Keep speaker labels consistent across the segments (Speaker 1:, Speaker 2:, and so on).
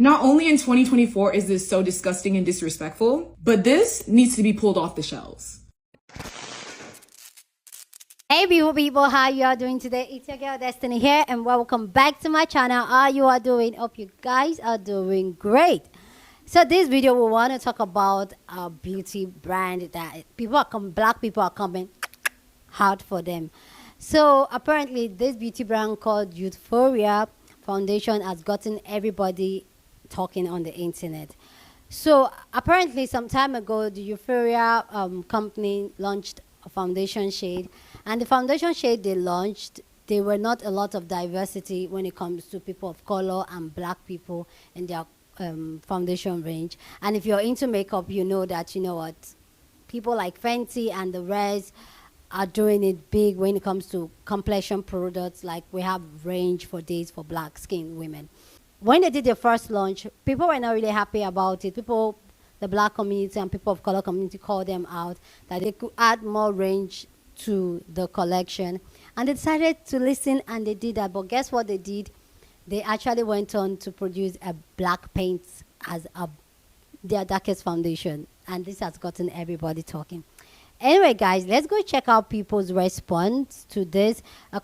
Speaker 1: Not only in 2024 is this so disgusting and disrespectful, but this needs to be pulled off the shelves.
Speaker 2: Hey beautiful people, how you are doing today? It's your girl Destiny here and welcome back to my channel. How you are doing? Hope you guys are doing great. So this video we want to talk about a beauty brand that black people are coming hard for them. So apparently this beauty brand called Youthforia foundation has gotten everybody talking on the internet. So apparently some time ago the Youthforia company launched a foundation shade, and the foundation shade they launched, there were not a lot of diversity when it comes to people of color and black people in their foundation range. And if you're into makeup, you know that, you know what, people like Fenty and the rest are doing it big when it comes to complexion products. Like we have range for days for black skin women. When they did their first launch, people were not really happy about it. People, the black community and people of color community, called them out that they could add more range to the collection, and they decided to listen, and they did that. But guess what they did? They actually went on to produce a black paint as their darkest foundation, and this has gotten everybody talking. Anyway guys, let's go check out people's response to this. A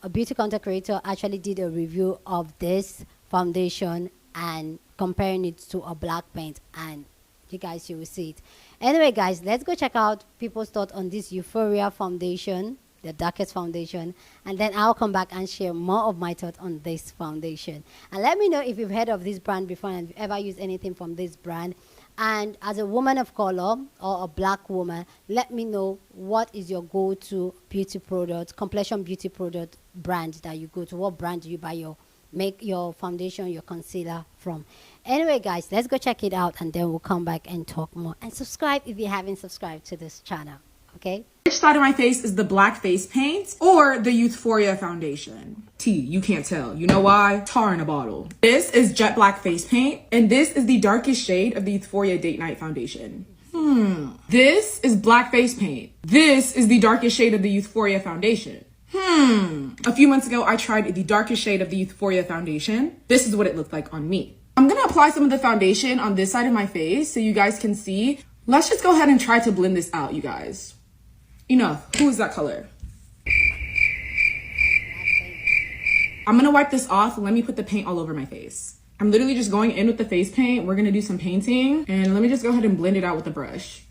Speaker 2: beauty content creator actually did a review of this foundation and comparing it to a black paint, and you guys, you will see it. Anyway guys, let's go check out people's thoughts on this Youthforia foundation, the darkest foundation, and then I'll come back and share more of my thoughts on this foundation. And let me know if you've heard of this brand before and if you've ever used anything from this brand. And as a woman of color or a black woman, let me know what is your go-to beauty product, complexion beauty product brand that you go to. What brand do you buy your foundation, your concealer from? Anyway guys, let's go check it out, and then we'll come back and talk more. And subscribe if you haven't subscribed to this channel, okay?
Speaker 1: Which side of my face is the black face paint or the Youthforia foundation? You can't tell. You know why? Tar in a bottle. This is jet black face paint, and this is the darkest shade of the Youthforia Date Night foundation. This is black face paint. This is the darkest shade of the Youthforia foundation. A few months ago, I tried the darkest shade of the Youthforia foundation. This is what it looked like on me. I'm gonna apply some of the foundation on this side of my face so you guys can see. Let's just go ahead and try to blend this out, you guys. Enough. Who is that color? I'm gonna wipe this off and let me put the paint all over my face. I'm literally just going in with the face paint. We're gonna do some painting, and let me just go ahead and blend it out with a brush.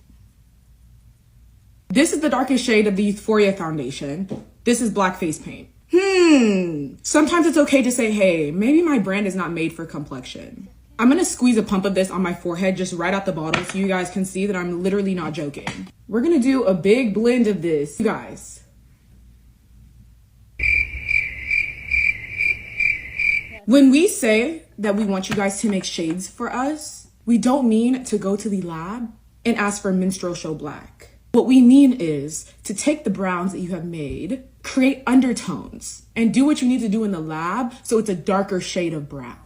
Speaker 1: This is the darkest shade of the Youthforia foundation. This is black face paint. Sometimes it's okay to say, hey, maybe my brand is not made for complexion. I'm gonna squeeze a pump of this on my forehead just right out the bottle so you guys can see that I'm literally not joking. We're gonna do a big blend of this, you guys. When we say that we want you guys to make shades for us, we don't mean to go to the lab and ask for minstrel show black. What we mean is to take the browns that you have made, create undertones, and do what you need to do in the lab so it's a darker shade of brown.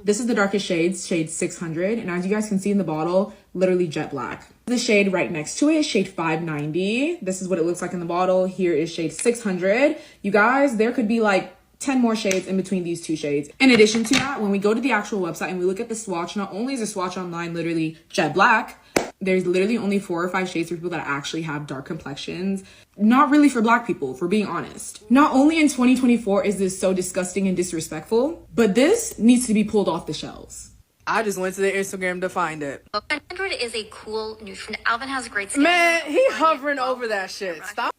Speaker 1: This is the darkest shade, shade 600, and as you guys can see in the bottle, literally jet black. The shade right next to it, shade 590. This is what it looks like in the bottle. Here is shade 600. You guys, there could be like 10 more shades in between these two shades. In addition to that, when we go to the actual website and we look at the swatch, not only is the swatch online literally jet black, there's literally only 4 or 5 shades for people that actually have dark complexions. Not really for black people, for being honest. Not only in 2024 is this so disgusting and disrespectful, but this needs to be pulled off the shelves.
Speaker 3: I just went to their Instagram to find it.
Speaker 4: Android is a cool nutrient. Alvin has great skin.
Speaker 3: Man, he hovering over that shit. Stop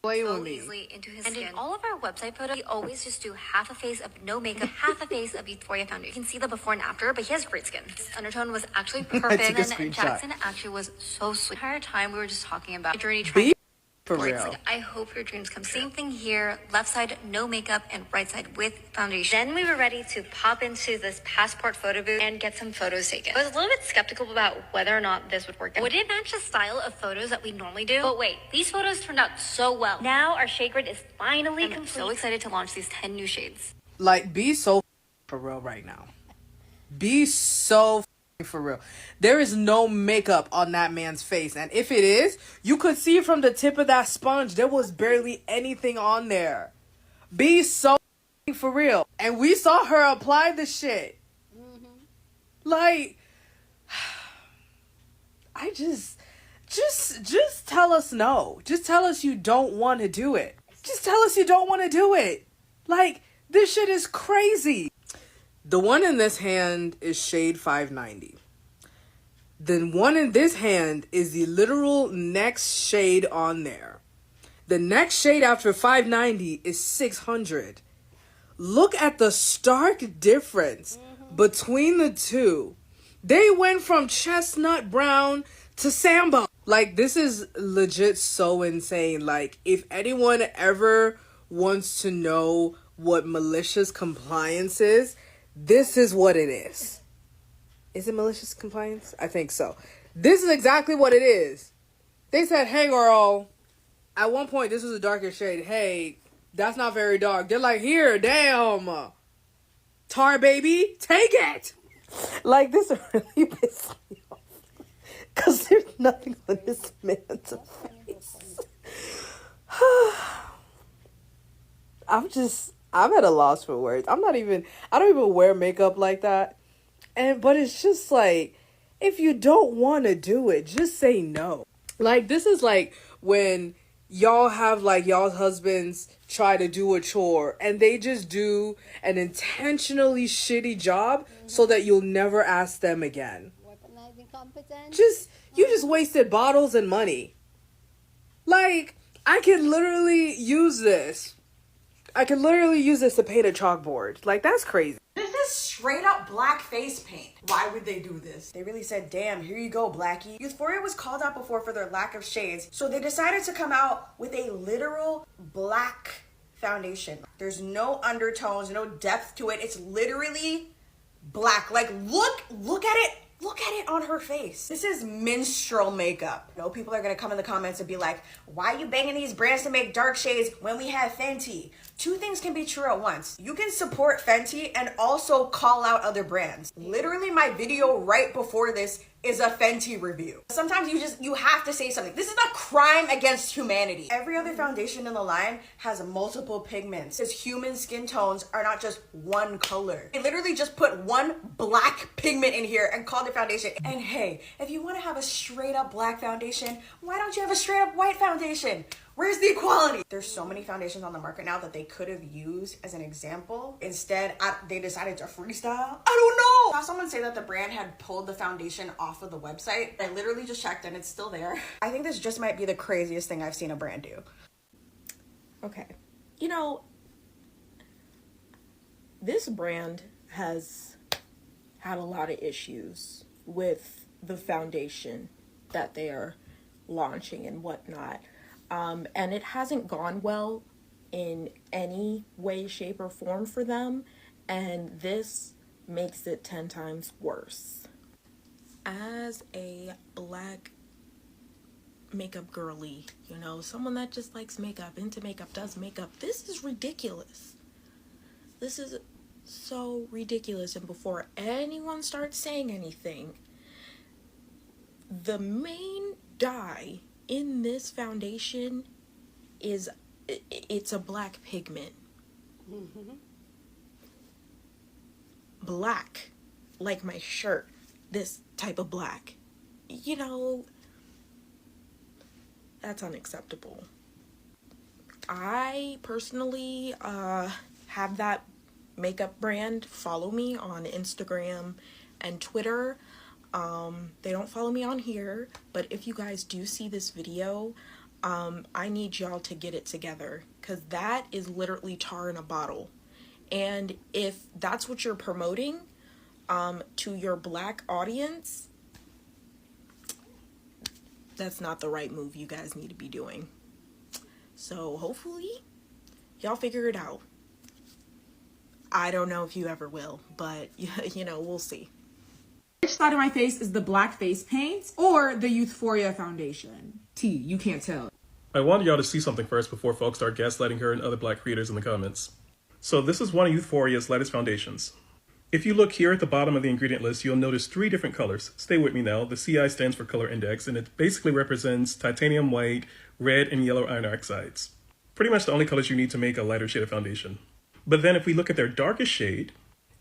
Speaker 3: playing with me.
Speaker 4: Easily into his skin. In all of our website photos, we always just do half a face of no makeup, half a face of Youthforia foundation. You can see the before and after, but he has great skin. His undertone was actually perfect. And Jackson actually was so sweet. The entire time we were just talking about journey trying.
Speaker 3: For
Speaker 4: Like,
Speaker 3: real.
Speaker 4: I hope your dreams come true. Same thing here. Left side, no makeup, and right side with foundation. Then we were ready to pop into this passport photo booth and get some photos taken. I was a little bit skeptical about whether or not this would work. Would it match the style of photos that we normally do? But wait, these photos turned out so well. Now our shade grid is finally complete. I'm so excited to launch these 10 new shades.
Speaker 3: Like, be so for real right now. Be so for real. There is no makeup on that man's face, and if it is, you could see from the tip of that sponge there was barely anything on there. Be so for real. And we saw her apply the shit. Like, I just tell us no. Just tell us you don't want to do it. Just tell us you don't want to do it. Like, this shit is crazy. The one in this hand is shade 590. The one in this hand is the literal next shade on there. The next shade after 590 is 600. Look at the stark difference between the two. They went from chestnut brown to samba. Like, this is legit so insane. Like, if anyone ever wants to know what malicious compliance is, this is what it is. Is it malicious compliance? I think so. This is exactly what it is. They said, hey girl, at one point this was a darker shade. Hey, that's not very dark. They're like, here, damn. Tar baby, take it. Like, this really pisses me off. Because there's nothing on this man's face. I'm at a loss for words. I don't even wear makeup like that. But it's just like, if you don't want to do it, just say no. Like, this is like when y'all have like y'all's husbands try to do a chore and they just do an intentionally shitty job so that you'll never ask them again.
Speaker 2: Weaponizing competence.
Speaker 3: You just wasted bottles and money. Like, I could literally use this. To paint a chalkboard. Like, that's crazy.
Speaker 5: This is straight up black face paint. Why would they do this? They really said, damn, here you go, Blackie. Youthforia was called out before for their lack of shades, so they decided to come out with a literal black foundation. There's no undertones, no depth to it. It's literally black. Like, look at it. Look at it on her face. This is minstrel makeup. You know, people are gonna come in the comments and be like, why are you banging these brands to make dark shades when we have Fenty? Two things can be true at once. You can support Fenty and also call out other brands. Literally, my video right before this is a Fenty review. Sometimes you have to say something. This is a crime against humanity. Every other foundation in the line has multiple pigments, because human skin tones are not just one color. They literally just put one black pigment in here and called it foundation. And hey, if you want to have a straight up black foundation, why don't you have a straight up white foundation? Where's the equality? There's so many foundations on the market now that they could have used as an example. Instead, they decided to freestyle. I don't know. I saw someone say that the brand had pulled the foundation off of the website. I literally just checked and it's still there. I think this just might be the craziest thing I've seen a brand do.
Speaker 6: Okay. You know, this brand has had a lot of issues with the foundation that they are launching and whatnot. And it hasn't gone well in any way, shape, or form for them. And this makes it 10 times worse. As a black makeup girly, you know, someone that just likes makeup, into makeup, does makeup, this is ridiculous. This is so ridiculous. And before anyone starts saying anything, the main dye in this foundation it's a black pigment. Black, like my shirt, this type of black. You know, that's unacceptable. I personally have that makeup brand follow me on Instagram and Twitter. They don't follow me on here, but if you guys do see this video, I need y'all to get it together, because that is literally tar in a bottle. And if that's what you're promoting to your black audience, that's not the right move you guys need to be doing. So hopefully y'all figure it out. I don't know if you ever will, but you know, we'll see.
Speaker 1: Which side of my face is the black face paint or the Youthforia foundation? You can't tell.
Speaker 7: I wanted y'all to see something first before folks start gaslighting her and other black creators in the comments. So this is one of Youthforia's latest foundations. If you look here at the bottom of the ingredient list, you'll notice 3 different colors. Stay with me now. The CI stands for color index, and it basically represents titanium white, red, and yellow iron oxides. Pretty much the only colors you need to make a lighter shade of foundation. But then if we look at their darkest shade,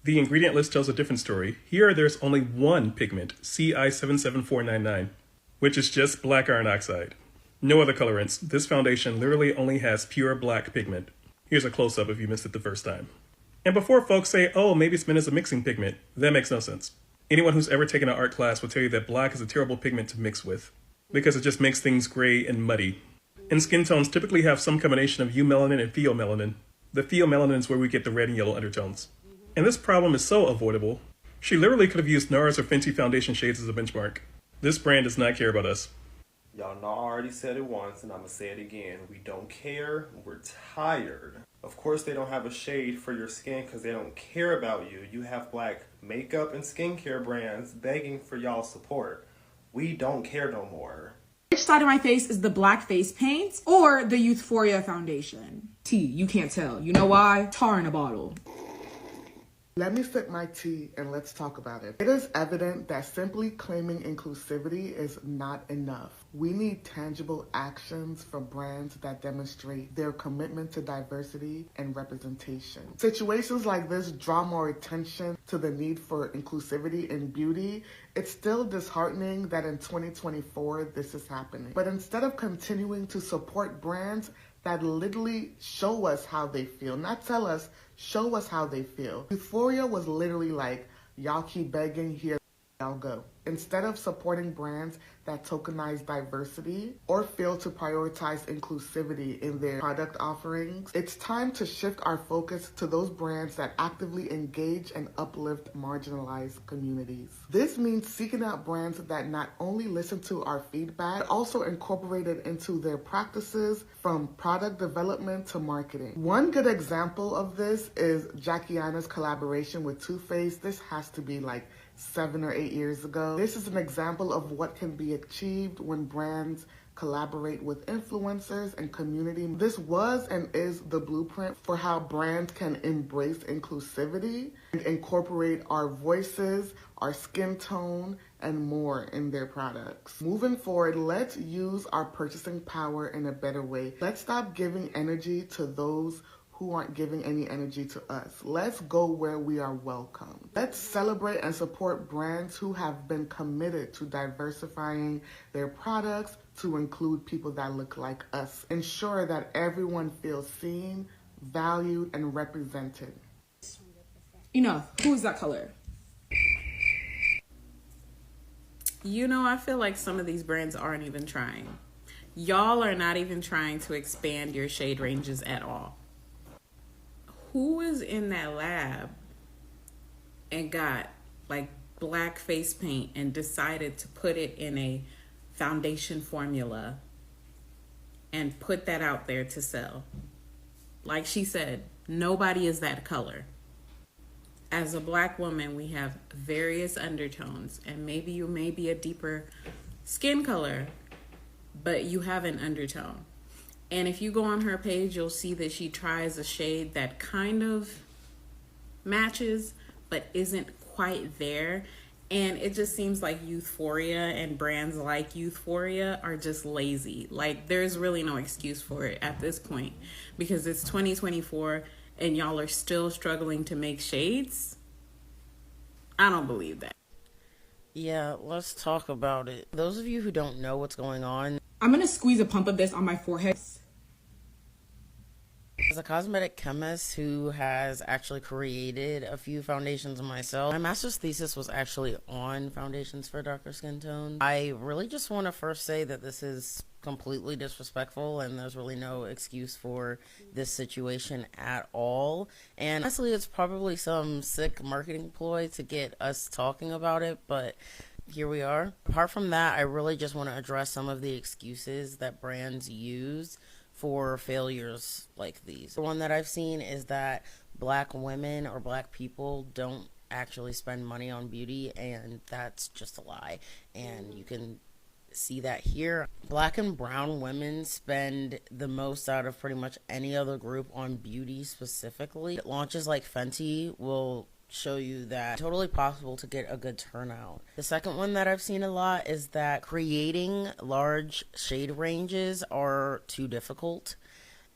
Speaker 7: The ingredient list tells a different story. Here, there's only one pigment, Ci77499, which is just black iron oxide. No other colorants. This foundation literally only has pure black pigment. Here's a close-up if you missed it the first time. And before folks say, oh, maybe it's meant as a mixing pigment, that makes no sense. Anyone who's ever taken an art class will tell you that black is a terrible pigment to mix with, because it just makes things gray and muddy. And skin tones typically have some combination of eumelanin and pheomelanin. The pheomelanin is where we get the red and yellow undertones. And this problem is so avoidable. She literally could have used NARS or Fenty foundation shades as a benchmark. This brand does not care about us.
Speaker 8: Y'all know I already said it once, and I'm going to say it again. We don't care. We're tired. Of course, they don't have a shade for your skin because they don't care about you. You have black makeup and skincare brands begging for y'all support. We don't care no more.
Speaker 1: Which side of my face is the black face paint or the Youthforia foundation? You can't tell. You know why? Tar in a bottle.
Speaker 9: Let me sip my tea and let's talk about it. It is evident that simply claiming inclusivity is not enough. We need tangible actions from brands that demonstrate their commitment to diversity and representation. Situations like this draw more attention to the need for inclusivity in beauty. It's still disheartening that in 2024 this is happening. But instead of continuing to support brands that literally show us how they feel, not tell us, show us how they feel. Youthforia was literally like, y'all keep begging, here y'all go. Instead of supporting brands that tokenize diversity or fail to prioritize inclusivity in their product offerings, it's time to shift our focus to those brands that actively engage and uplift marginalized communities. This means seeking out brands that not only listen to our feedback, but also incorporate it into their practices from product development to marketing. One good example of this is Jackie Aina's collaboration with Too Faced. This has to be like 7 or 8 years ago. This is an example of what can be achieved when brands collaborate with influencers and community. This was and is the blueprint for how brands can embrace inclusivity and incorporate our voices, our skin tone, and more in their products. Moving forward, let's use our purchasing power in a better way. Let's stop giving energy to those who aren't giving any energy to us. Let's go where we are welcome. Let's celebrate and support brands who have been committed to diversifying their products to include people that look like us. Ensure that everyone feels seen, valued, and represented.
Speaker 1: Enough. Who is that color?
Speaker 10: You know, I feel like some of these brands aren't even trying. Y'all are not even trying to expand your shade ranges at all. Who was in that lab and got like black face paint and decided to put it in a foundation formula and put that out there to sell? Like she said, nobody is that color. As a black woman, we have various undertones, and maybe you may be a deeper skin color, but you have an undertone. And if you go on her page, you'll see that she tries a shade that kind of matches, but isn't quite there. And it just seems like Youthforia and brands like Youthforia are just lazy. Like, there's really no excuse for it at this point, because it's 2024 and y'all are still struggling to make shades. I don't believe that.
Speaker 11: Yeah, let's talk about it. Those of you who don't know what's going on,
Speaker 1: I'm gonna squeeze a pump of this on my forehead.
Speaker 11: as a cosmetic chemist who has actually created a few foundations myself, my master's thesis was actually on foundations for darker skin tones. I really just want to first say that this is completely disrespectful and there's really no excuse for this situation at all. And honestly, it's probably some sick marketing ploy to get us talking about it, but here we are. Apart from that, I really just want to address some of the excuses that brands use for failures like these. The one that I've seen is that black women or black people don't actually spend money on beauty, and that's just a lie. And you can see that here. Black and brown women spend the most out of pretty much any other group on beauty specifically. Launches like Fenty will show you that it's totally possible to get a good turnout. The second one that I've seen a lot is that creating large shade ranges are too difficult.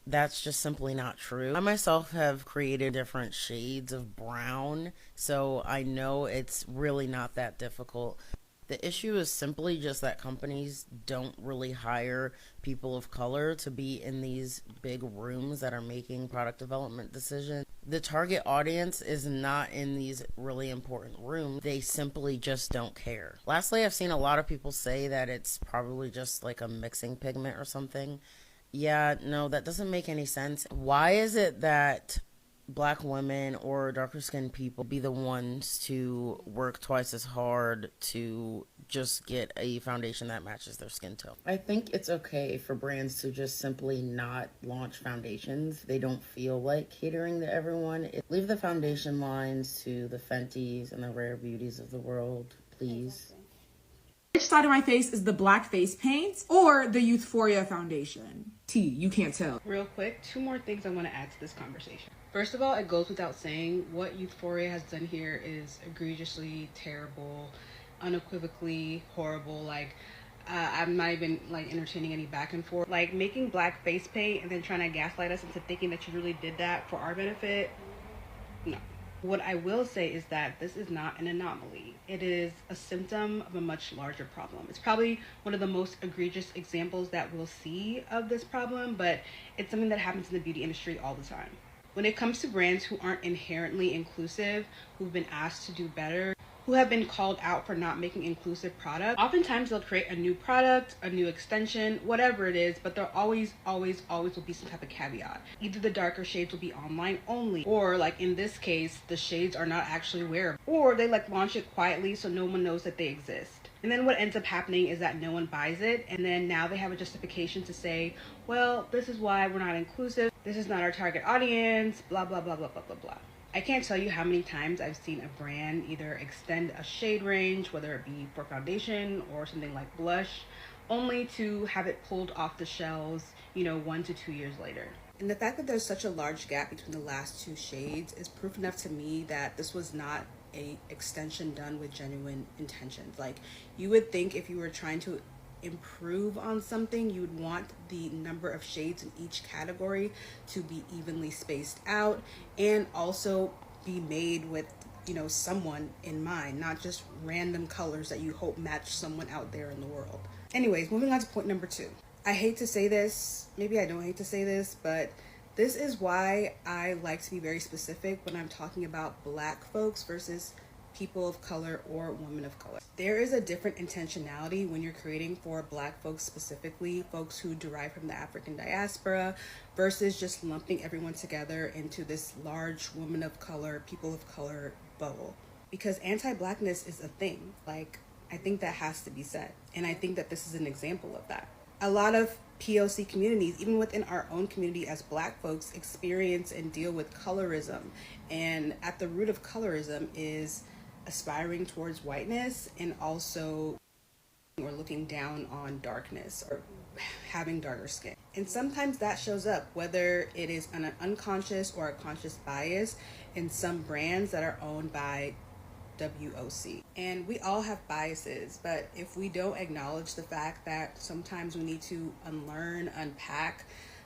Speaker 11: that's just simply not true. I myself have created different shades of brown, so I know it's really not that difficult. The issue is simply just that companies don't really hire people of color to be in these big rooms that are making product development decisions. The target audience is not in these really important rooms. They simply just don't care. Lastly, I've seen a lot of people say that it's probably just like a mixing pigment or something. Yeah, no, that doesn't make any sense. Why is it that black women or darker skinned people be the ones to work twice as hard to just get a foundation that matches their skin tone? I think it's okay for brands to just simply not launch foundations. They don't feel like catering to everyone. Leave the foundation lines to the Fenties and the Rare Beauties of the world, please.
Speaker 1: Which side of my face is the black face paint or the Youthforia foundation? T, you can't tell.
Speaker 12: Real quick, 2 more things I want to add to this conversation. First of all, it goes without saying, what Youthforia has done here is egregiously terrible, unequivocally horrible. Like, I'm not even like entertaining any back and forth. Like, making black face paint and then trying to gaslight us into thinking that you really did that for our benefit, no. What I will say is that this is not an anomaly. It is a symptom of a much larger problem. It's probably one of the most egregious examples that we'll see of this problem, but it's something that happens in the beauty industry all the time. When it comes to brands who aren't inherently inclusive, who've been asked to do better, who have been called out for not making inclusive products, oftentimes they'll create a new product, a new extension, whatever it is, but there always will be some type of caveat. Either the darker shades will be online only, or like in this case, the shades are not actually wearable, or they like launch it quietly so no one knows that they exist. And then what ends up happening is that no one buys it, and then now they have a justification to say, well, this is why we're not inclusive, this is not our target audience, blah, blah, blah, blah, blah, blah, blah. I can't tell you how many times I've seen a brand either extend a shade range, whether it be for foundation or something like blush, only to have it pulled off the shelves, 1 to 2 years later. And the fact that there's such a large gap between the last 2 shades is proof enough to me that this was not a extension done with genuine intentions. Like, you would think if you were trying to improve on something, you would want the number of shades in each category to be evenly spaced out and also be made with someone in mind, not just random colors that you hope match someone out there in the world. Anyways, moving on to point number 2. I hate to say this, maybe I don't hate to say this, but this is why I like to be very specific when I'm talking about black folks versus people of color or women of color. There is a different intentionality when you're creating for black folks, specifically folks who derive from the African diaspora, versus just lumping everyone together into this large women of color, people of color bubble. Because anti-blackness is a thing. Like, I think that has to be said. And I think that this is an example of that. A lot of POC communities, even within our own community as black folks, experience and deal with colorism. And at the root of colorism is aspiring towards whiteness and also or looking down on darkness or having darker skin. And sometimes that shows up, whether it is an unconscious or a conscious bias in some brands that are owned by WOC. And we all have biases, but if we don't acknowledge the fact that sometimes we need to unlearn, unpack,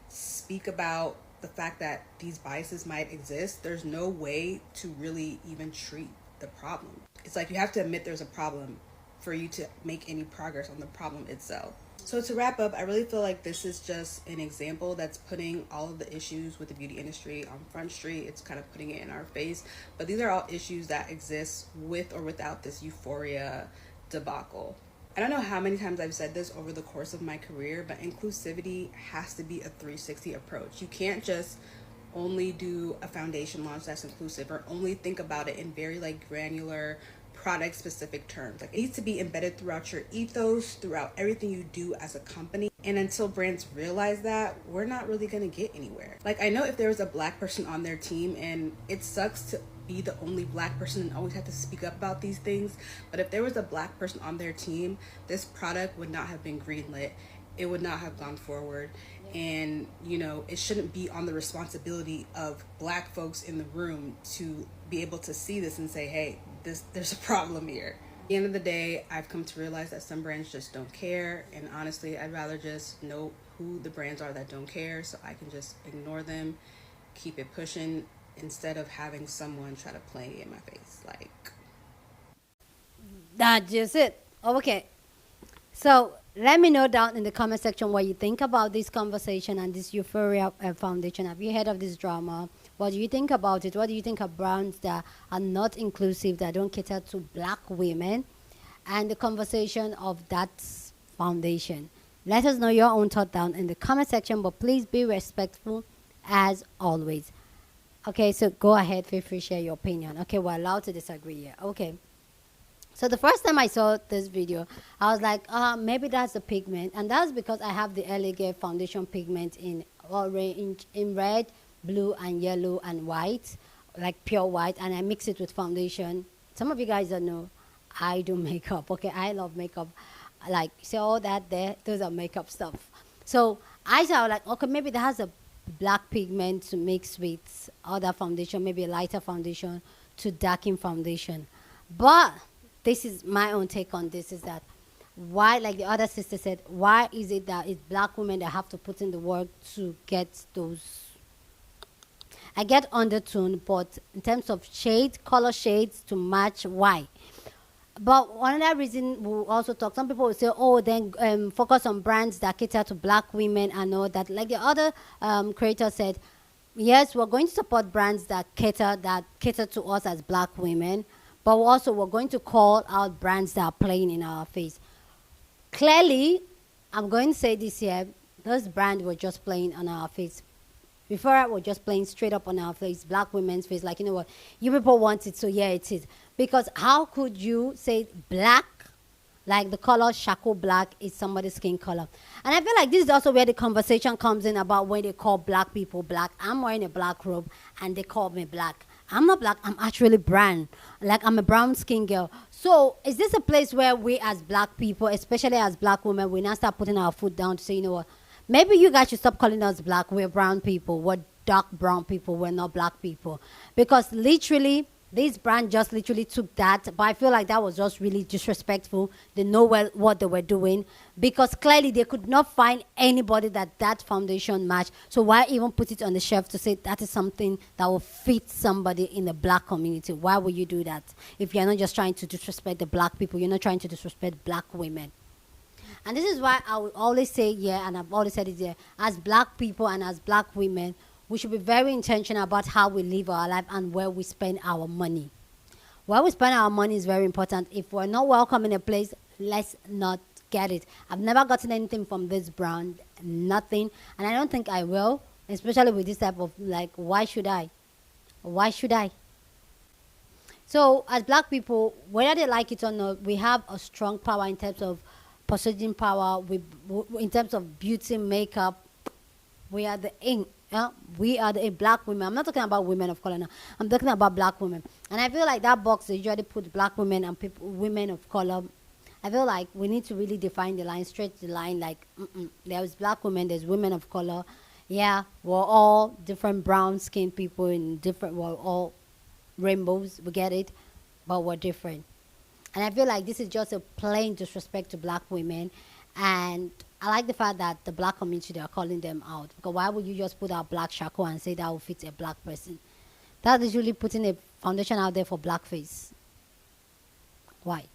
Speaker 12: speak about the fact that these biases might exist, there's no way to really even treat the problem. It's like you have to admit there's a problem for you to make any progress on the problem itself. So to wrap up, I really feel like this is just an example that's putting all of the issues with the beauty industry on Front Street. It's kind of putting it in our face. But these are all issues that exist with or without this Youthforia debacle. I don't know how many times I've said this over the course of my career, but inclusivity has to be a 360 approach. You can't just only do a foundation launch that's inclusive or only think about it in very granular product specific terms. Like, it needs to be embedded throughout your ethos, throughout everything you do as a company. And until brands realize that, we're not really going to get anywhere. Like, I know if there was a black person on their team, and it sucks to be the only black person and always have to speak up about these things, but if there was a black person on their team, this product would not have been greenlit. It would not have gone forward. And it shouldn't be on the responsibility of black folks in the room to be able to see this and say, hey, there's a problem here. At the end of the day, I've come to realize that some brands just don't care, and honestly, I'd rather just note who the brands are that don't care, so I can just ignore them, keep it pushing, instead of having someone try to play in my face. Like,
Speaker 2: That's just it. Okay. So let me know down in the comment section what you think about this conversation and this Euphoria Foundation. Have you heard of this drama? What do you think about it? What do you think of brands that are not inclusive, that don't cater to black women? And the conversation of that foundation. Let us know your own thought down in the comment section, but please be respectful as always. Okay, so go ahead, feel free to share your opinion. Okay, we're allowed to disagree here. Okay. So the first time I saw this video, I was like, maybe that's a pigment. And that's because I have the Elegant foundation pigment in orange, in red, blue, and yellow, and white, like pure white. And I mix it with foundation. Some of you guys don't know, I do makeup. Okay, I love makeup. Like, see all that there? Those are makeup stuff. So I saw like, okay, maybe that has a black pigment to mix with other foundation, maybe a lighter foundation to darken foundation. But this is my own take on this, is that why, like the other sister said, why is it that it's black women that have to put in the work to get those? I get undertone, but in terms of shade, color shades to match, why? But one other reason we'll also talk, some people will say, oh, then focus on brands that cater to black women and all that. Like the other creator said, yes, we're going to support brands that cater to us as black women, but also we're going to call out brands that are playing in our face. Clearly, I'm going to say this here, those brands were just playing on our face. Before, we're just playing straight up on our face, black women's face, like, you know what, you people want it, so yeah, it is. Because how could you say black, like the color charcoal black is somebody's skin color? And I feel like this is also where the conversation comes in about when they call black people black. I'm wearing a black robe and they call me black. I'm not black, I'm actually brown. Like, I'm a brown skin girl. So is this a place where we as black people, especially as black women, we now start putting our foot down to say, you know what, maybe you guys should stop calling us black. We're brown people. We're dark brown people. We're not black people. Because literally, this brand just literally took that. But I feel like that was just really disrespectful. They know well what they were doing. Because clearly, they could not find anybody that foundation matched. So why even put it on the shelf to say that is something that will fit somebody in the black community? Why would you do that? If you're not just trying to disrespect the black people, you're not trying to disrespect black women. And this is why I would always say, yeah, and I've always said it here, as black people and as black women, we should be very intentional about how we live our life and where we spend our money. Where we spend our money is very important. If we're not welcome in a place, let's not get it. I've never gotten anything from this brand, nothing. And I don't think I will, especially with this type of, like, why should I? Why should I? So as black people, whether they like it or not, we have a strong power in terms of purchasing power, in terms of beauty, makeup. We are the ink. We are the black women. I'm not talking about women of color now. I'm talking about black women. And I feel like that box they usually put black women and women of color. I feel like we need to really define the line, stretch the line. Like, there's black women, there's women of color. Yeah, we're all different brown skinned people in different. We're all rainbows. We get it, but we're different. And I feel like this is just a plain disrespect to black women. And I like the fact that the black community, they are calling them out. Because why would you just put out black charcoal and say that will fit a black person? That is usually putting a foundation out there for blackface. Why?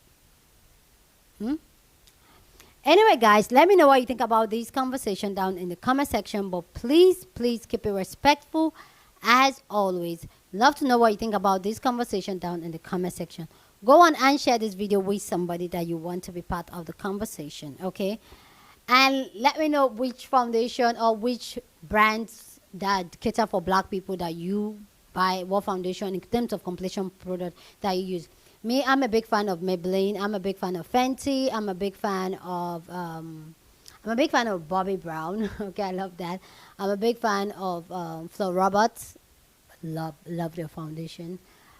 Speaker 2: Anyway, guys, let me know what you think about this conversation down in the comment section. But please, please keep it respectful as always. Love to know what you think about this conversation down in the comment section. Go on and share this video with somebody that you want to be part of the conversation, okay? And let me know which foundation or which brands that cater for black people that you buy, what foundation in terms of complexion product that you use. Me, I'm a big fan of Maybelline. I'm a big fan of Fenty. I'm a big fan of Bobbi Brown. Okay, I love that. I'm a big fan of Flo Roberts. Love their foundation.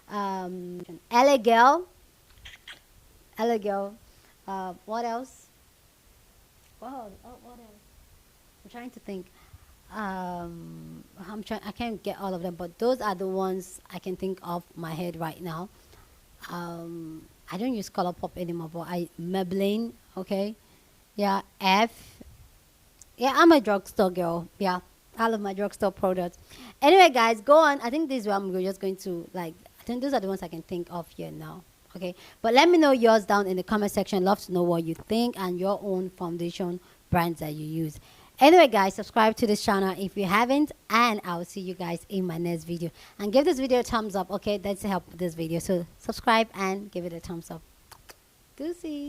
Speaker 2: LA Girl. What else? What else? I'm trying to think. I can't get all of them, but those are the ones I can think of my head right now. I don't use ColourPop anymore, but Maybelline, okay? Yeah, Yeah, I'm a drugstore girl. Yeah, I love my drugstore products. Anyway, guys, go on. I think this is where I'm just going to like. I think those are the ones I can think of here now. Okay, but let me know yours down in the comment section. Love to know what you think and your own foundation brands that you use. Anyway, guys, subscribe to this channel if you haven't, and I'll see you guys in my next video. And give this video a thumbs up. Okay, that's to help with this video. So subscribe and give it a thumbs up. Goosey.